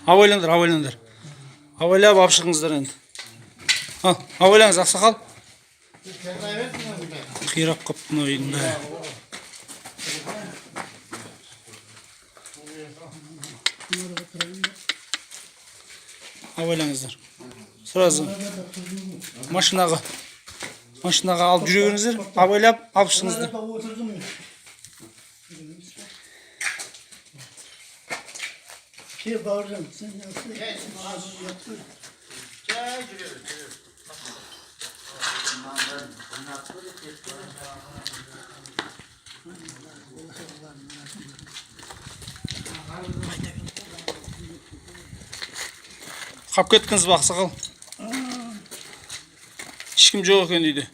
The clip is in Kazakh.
Абайлаңдар. Абайлап алып шығыңыздар енді. Абайлаңыз ақсақал. Қирап қапты мына үйдің бәрі. Абайлаңыздар. Сразу машинаға алып жүре беріңіздер. Абайлап алып шығыңыздар. Bağıracağım. Sen yapsın. Қап кеттіңіз бе ақсақал? Ешкім жоқ екен үйде.